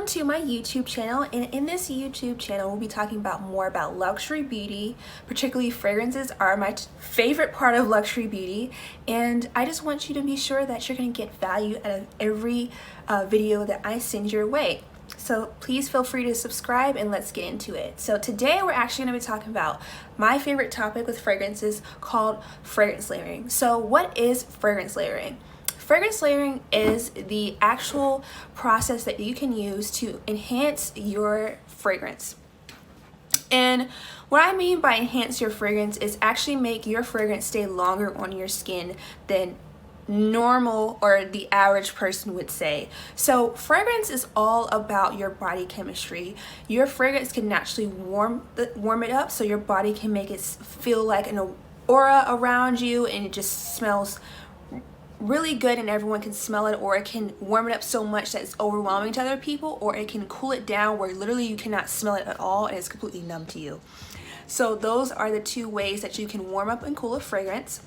to my YouTube channel, and in this YouTube channel we'll be talking about more about luxury beauty. Particularly fragrances are my favorite part of luxury beauty, and I just want you to be sure that you're going to get value out of every video that I send your way. So please feel free to subscribe and let's get into it. So today we're actually going to be talking about my favorite topic with fragrances called fragrance layering. So what is fragrance layering? Fragrance layering is the actual process that you can use to enhance your fragrance. And what I mean by enhance your fragrance is actually make your fragrance stay longer on your skin than normal or the average person would say. So fragrance is all about your body chemistry. Your fragrance can naturally warm it up, so your body can make it feel like an aura around you, and it just smells really good and everyone can smell it, or it can warm it up so much that it's overwhelming to other people, or it can cool it down where literally you cannot smell it at all and it's completely numb to you. So those are the two ways that you can warm up and cool a fragrance.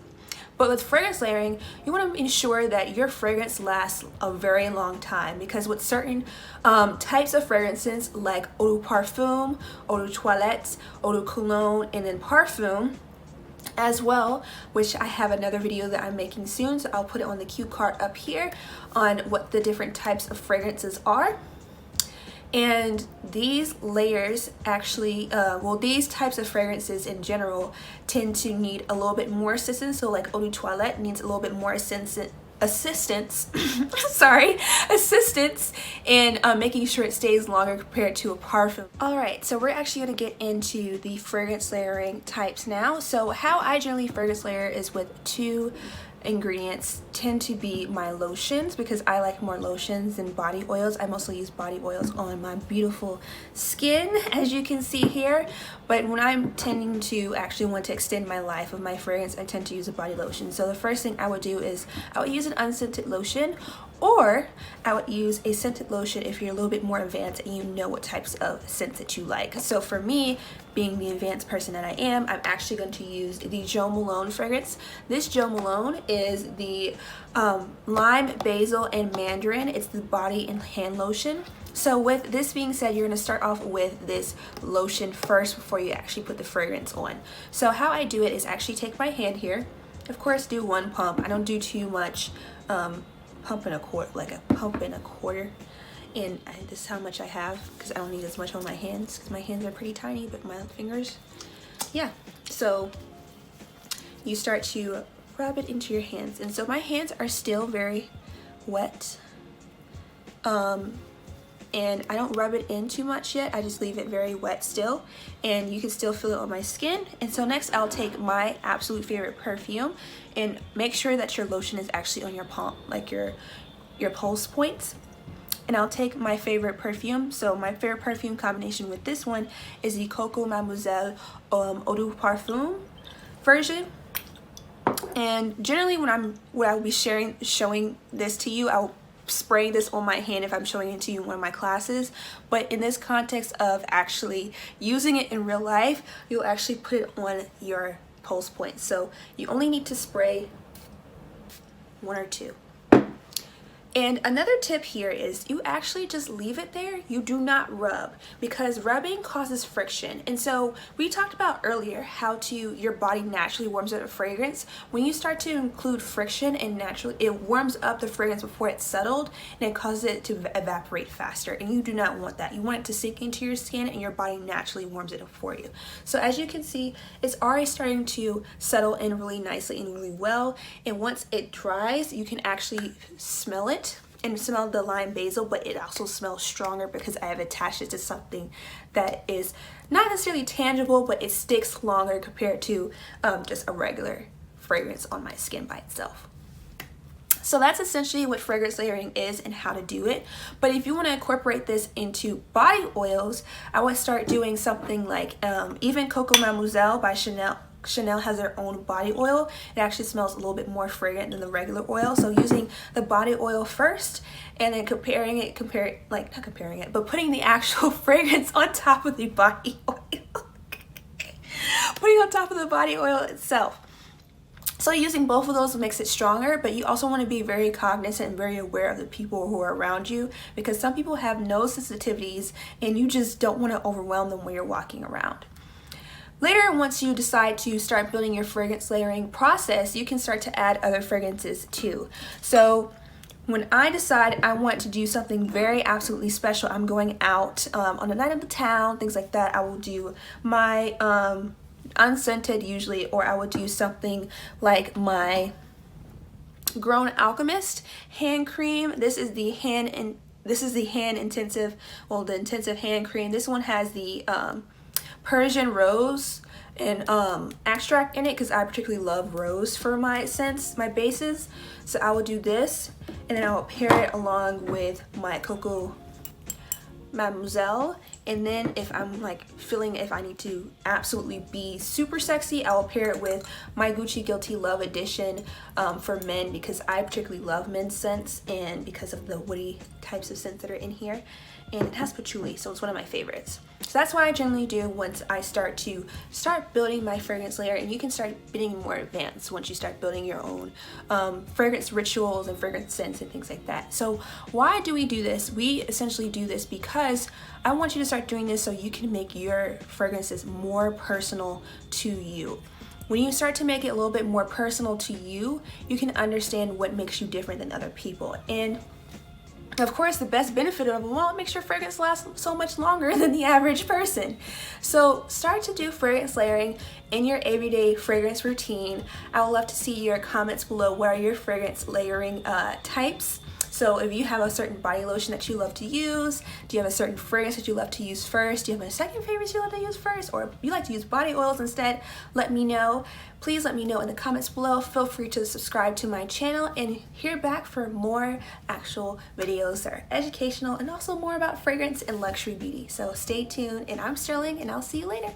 But with fragrance layering, you want to ensure that your fragrance lasts a very long time, because with certain types of fragrances like eau de parfum, eau de toilette, eau de cologne, and then parfum as well, which I have another video that I'm making soon, so I'll put it on the cue card up here on what the different types of fragrances are. And these layers actually, these types of fragrances in general tend to need a little bit more assistance. So like eau de toilette needs a little bit more assistance in making sure it stays longer compared to a parfum. Alright, so we're actually going to get into the fragrance layering types now. So how I generally fragrance layer is with two ingredients. Tend to be my lotions, because I like more lotions than body oils. I mostly use body oils on my beautiful skin, as you can see here, but when I'm tending to actually want to extend my life of my fragrance, I tend to use a body lotion. So the first thing I would do is I would use an unscented lotion, or I would use a scented lotion if you're a little bit more advanced and you know what types of scents that you like. So for me, being the advanced person that I am, I'm actually going to use the Jo Malone fragrance. This Jo Malone is the lime, basil, and mandarin. It's the body and hand lotion. So with this being said, you're going to start off with this lotion first before you actually put the fragrance on. So how I do it is actually take my hand here, of course do one pump. I don't do too much pump and a quarter, like a pump and a quarter, and this is how much I have, because I don't need as much on my hands, because my hands are pretty tiny, but my fingers, yeah. So you start to rub it into your hands, and so my hands are still very wet, and I don't rub it in too much yet. I just leave it very wet still, and you can still feel it on my skin. And so next I'll take my absolute favorite perfume, and make sure that your lotion is actually on your palm, like your pulse points. And I'll take my favorite perfume. So my favorite perfume combination with this one is the Coco Mademoiselle Eau de Parfum version. And generally when I'll be showing this to you, I'll spray this on my hand if I'm showing it to you in one of my classes. But in this context of actually using it in real life, you'll actually put it on your pulse points. So you only need to spray one or two. And another tip here is you actually just leave it there. You do not rub, because rubbing causes friction. And so we talked about earlier how your body naturally warms up a fragrance. When you start to include friction, and naturally it warms up the fragrance before it's settled, and it causes it to evaporate faster, and you do not want that. You want it to sink into your skin, and your body naturally warms it up for you. So as you can see, it's already starting to settle in really nicely and really well, and once it dries, you can actually smell it and smell the lime basil, but it also smells stronger because I have attached it to something that is not necessarily tangible, but it sticks longer compared to just a regular fragrance on my skin by itself. So that's essentially what fragrance layering is and how to do it. But if you want to incorporate this into body oils, I would start doing something like even Coco Mademoiselle by Chanel. Chanel has their own body oil. It actually smells a little bit more fragrant than the regular oil. So using the body oil first, and then putting the actual fragrance on top of the body oil. Putting on top of the body oil itself. So using both of those makes it stronger, but you also want to be very cognizant and very aware of the people who are around you, because some people have nose sensitivities and you just don't want to overwhelm them when you're walking around. Later, once you decide to start building your fragrance layering process, you can start to add other fragrances too. So when I decide I want to do something very absolutely special, I'm going out on the night of the town, things like that, I will do my unscented usually, or I would do something like my Grown Alchemist hand cream. This is the hand intensive, well, the intensive hand cream. This one has the Persian rose and extract in it, because I particularly love rose for my scents, my bases. So I will do this, and then I will pair it along with my Coco Mademoiselle. And then if I'm like feeling if I need to absolutely be super sexy, I will pair it with my Gucci Guilty Love edition for men, because I particularly love men's scents and because of the woody types of scents that are in here. And it has patchouli, so it's one of my favorites. So that's what I generally do once I start building my fragrance layer, and you can start getting more advanced once you start building your own fragrance rituals and fragrance scents and things like that. So why do we do this? We essentially do this because I want you to start doing this so you can make your fragrances more personal to you. When you start to make it a little bit more personal to you, you can understand what makes you different than other people. And of course, the best benefit of them all, it makes your fragrance last so much longer than the average person. So start to do fragrance layering in your everyday fragrance routine. I would love to see your comments below. What are your fragrance layering types? So if you have a certain body lotion that you love to use, do you have a certain fragrance that you love to use first? Do you have a second favorite you love to use first? Or you like to use body oils instead? Let me know. Please let me know in the comments below. Feel free to subscribe to my channel and hear back for more actual videos that are educational and also more about fragrance and luxury beauty. So stay tuned, and I'm Sterling, and I'll see you later.